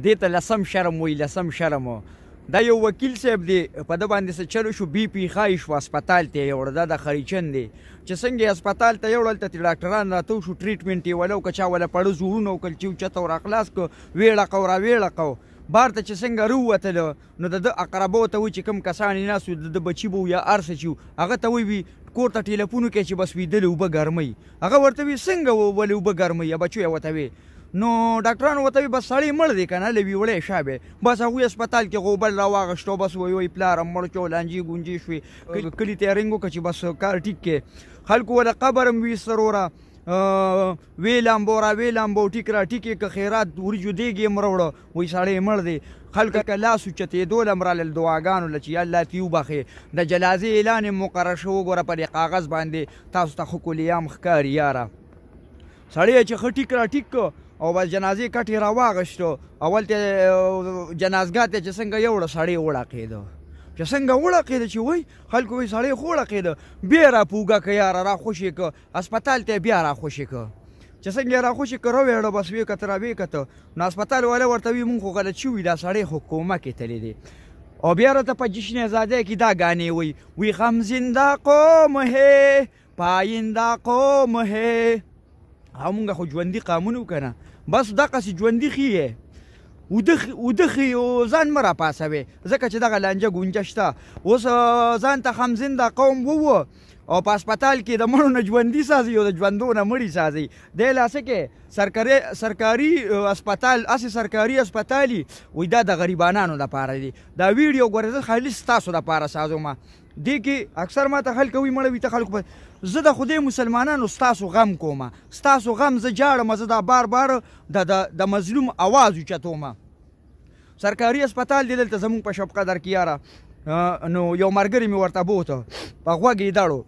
دې ته لسم شرم وایي، لسم شرم. دا یو وکیل صاحب دی، په ده باندې څه چلو شو، بي پي ښایي شو، هسپتال ته یې یوړه. دا د خریچن دی چې څنګه یې هسپتال ته یوړل، هلته ډاکټران راته وشو، ټریټمنټ یې وله وکړه، چا وله پړه زورونه وکړل چې اوچته ور اخلاص کړو، ویړه کو را ویړه کو. بار ته چې څنګه راووتله نو د ده اقربو ته وایي چې کوم کسان یې ناست وي، د ده بچي به وي یا هر څه چې وي، هغه ته وایي کور ته ټیلیفون وکړئ چې بس ویدلې اوبه ګرموي. هغه ورته وایي څنګه ولې اوبه ګرموي، بچو یې ورته وایي. نو ډاکټرانو ورته وایي بس سړی مړ دی که نه، له ویوړی شابې. بس هغوی هسپتال کې غوبل راواغېشتو، بس وایي پلاره مړ شو، لانجې ګونجې شوې، کلي ته یې رنګ وکړه چې بس کار ټیک کې. خلکو وله قبر هم ویست وروره، وی لامبو را وی لامبو، ټیک را ټیک یې که خیرات وریجو دیګ یې هم راوړه، وایي سړی مړ دی. خلکو که لاس اوچتېدو له هم رالل دعاګانو له چې یا الله ته یې وبخې. د جنازې اعلان یې مقرر شو، وګوره په دې کاغذ باندې تاسو ته ښه کلیام ښکاري یاره. سړی یې چې ښه ټیک را ټیک کړ او بس جنازې کټ یې راواغېشتو. اول ته جنازګاه ته چې څنګه یوړه، سړی وړقېده. چې څنګه وړقېده چې وایي خلکو وایي سړی خو وړقېده، بیا یې راپوږه که یاره، راخوشې که هسپتال ته یې بیا راخوشې که. چې څنګه یې راخوشې که راویړه، بس ویې کته را ویې کته. نو هسپتال والا ورته وایي مونږ خو غلط شوي، دا سړی خو کومه کې تللی دی. او بیا راته په جشن ازادۍ کې دا ګانې وایي، وی غم زنده قوم ہے پاینده قوم ہے. همونږ خو ژوندي قامون وو که نه، بس دقسې ژوندي ښیې، وده ښیي او ځان مه راپاسوې، ځکه چې دغه لانجه ګونجه شته. اوس ځان ته غمزنده قوم ووه او په هسپتال کې د مړو نه ژوندي سازي او د ژوندو نه مړي سازي. دی لا څه کې سرکاري هسپتال، هسې سرکاري هسپتالي وایي دا د غریبانانو دپاره دی. دا ویډیو ګورې زه خالي ستاسو دپاره سازومه. دې کې اکثر ما ته خلک وایي مړه وي ته خلکو په زه د خدای مسلمانانو ستاسو غم کومه، ستاسو غم زه جاړم، زه دا بار بار د مظلوم اواز اوچتومه. سرکاري هسپتال دی دلته زمونږ په شب قدر کې یاره. نو یو ملګري مې ورته بوته، په غوږ یې دړو.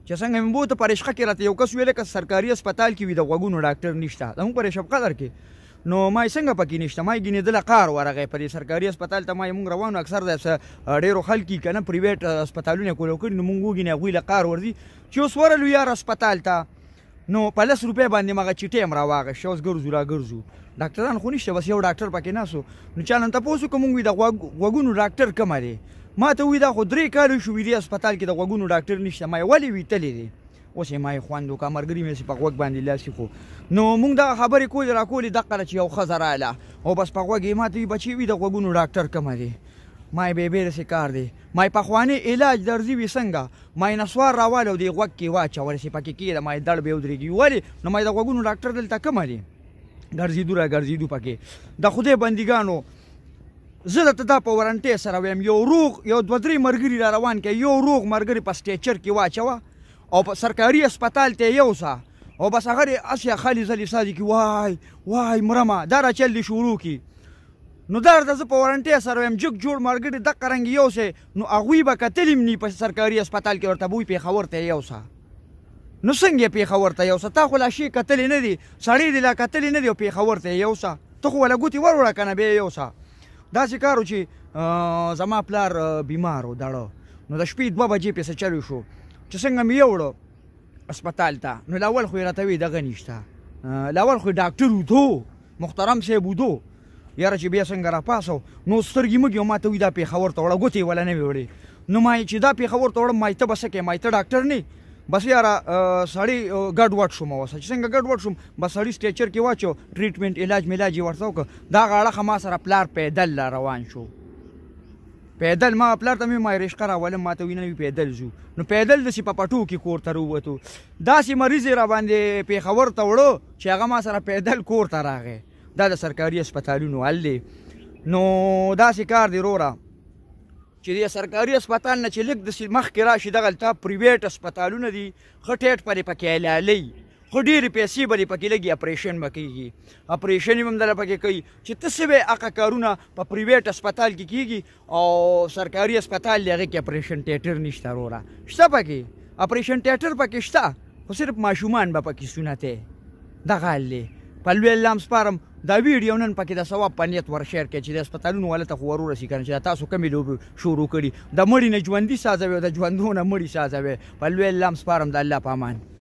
چې څنګه مې بوته په رشقه کې راته یو کس ویلی که سرکاري هسپتال کې وي د غوږونو ډاکټر نشته، زمونږ په شب قدر کې. نو ما یې څنګه پکې نشته، ما یې ګینېدله قار ورغی په دې سرکاري هسپتال ته. ما یې مونږ روانو، اکثر د ډېرو خلک که نه پریویټ هسپتالونه یې کولو کړي، نو مونږ وګینې هغوی له قار ورځي. چې اوس ورلو یار هسپتال ته، نو په 10 روپۍ باندې مغه چیټۍ هم راواغېشته. اوس ګرځو را ګرځو، ډاکټران خو نشته، بس یو ډاکټر پکې ناست و. نو چا نن تپوس وکړه مونږ وي د غوږونو ډاکټر کومه دی؟ ما ته وایي دا خو 3 کاله شو وي دې هسپتال کې د غوږونو ډاکټر نشته. ما یې ولې وي تللی دی؟ اوس یې ما یې خوند وکړه، ملګري مې په غوږ باندې لاس ایښو. نو مونږ دغه خبرې کولې راکولې، دقه ده چې یو ښځه راله او بس په غوږ یې ما ته وي بچي وي د غوږونو ډاکټر کومه دی؟ ما یې بې داسې کار دی. ما یې پخواني علاج درځي وي څنګه، ما یې نسوار راواله او دې غوږ کې واچوله چې پکې کېده، ما یې دړ بې ودرېږي. ولې؟ نو ما یې د غوږونو ډاکټر دلته کومه دی؟ ګرځېدو را ګرځېدو پکې. د خدای بندګانو زه درته دا په ورنټۍ سره ویم، یو روغ یو 2-3 ملګري را روان کړه، یو روغ ملګري په سټیچر کې واچوه او په سرکاري هسپتال ته یې یوسه او بس هغه دې هسې خالي ځلې سازي کړي، وای وای مرمه دا را چل دې شروع کړي. نو دا درته زه په ورنټۍ سره ویم، جګ جوړ ملګري دقه رنګ یوسئ، نو هغوی به کتلي هم ني په سرکاري هسپتال کې، ورته به وایي پېښور ته یې یوسه. نو څنګه یې پېښور ته یوسه؟ تا خو لا شی کتلی نه دي، سړی دې لا کتلی نه دي او پېښور ته یې یوسه. ته خو وله ګوتې ور وړه که نه، بیا یې یوسه. داسې کار و چې زما پلار بیمار و دړه، نو د شپې 2 بجې پسې چلو شو. چې څنګه مې یوړه هسپتال ته، نو لاول خو یې راته وایي دغه نشته، لاول خو یې ډاکټر وتو، محترم صاحب وتو. یاره چې بیا څنګه راپاسو، نو سترګې مږي او ما ته وایي دا پېښور ته وړه، ګوتې یې وله نه وې وړې. نو ما یې چې دا پېښور ته وړم، ما یې ته به څه کوې؟ ما یې ته ډاکټر نه بس یاره. سړی ګډ وډ شوم اوسه، چې څنګه ګډ وډ شوم، بس سړي سټیچر کې واچو، ټریټمنټ علاج میلاج یې ورته وکړه. دغه اړخه ما سره پلار پیدل را روان شو، پیدل. ما پلار ته مې ما رشقه راولم، ما ته وایي نه وي پیدل ځو. نو پیدل داسې په پټو کې کور ته راووتو. داسې مریض یې را باندې پېښور ته وړو چې هغه ما سره پیدل کور ته راغی. دا د سرکاري هسپتالونو حل دی. نو داسې کار دی وروره چې د سرکاري هسپتال نه چې لږ داسې مخکې راشي، دغلته پریویټ هسپتالونه دي، ښه ټیټ پرې پکې علاجوي، خو ډېرې پیسې به دې پکې لګي، اپریشن به کېږي، اپریشن یې هم دله پکې کوي. چې ته څه به هغه کارونه په پریویټ هسپتال کې کېږي او سرکاري هسپتال دی هغې کې اپریشن تیټر نشته وروره. شته پکې اپریشن تیټر پکې شته، خو صرف ماشومان به پکې سنت دی. دغه حال دی. په لوی الله هم سپارم دا ویډیو نن پکې د ثواب په نیت ور شیر کړئ چې د هسپتالونو والا ته خو ور ورسي که نه، چې تاسو کمې لوبې شروع کړي، د مړي نه ژوندي سازوي او د ژوندو نه مړي سازوي. په لوی الله هم سپارم، د الله په امان.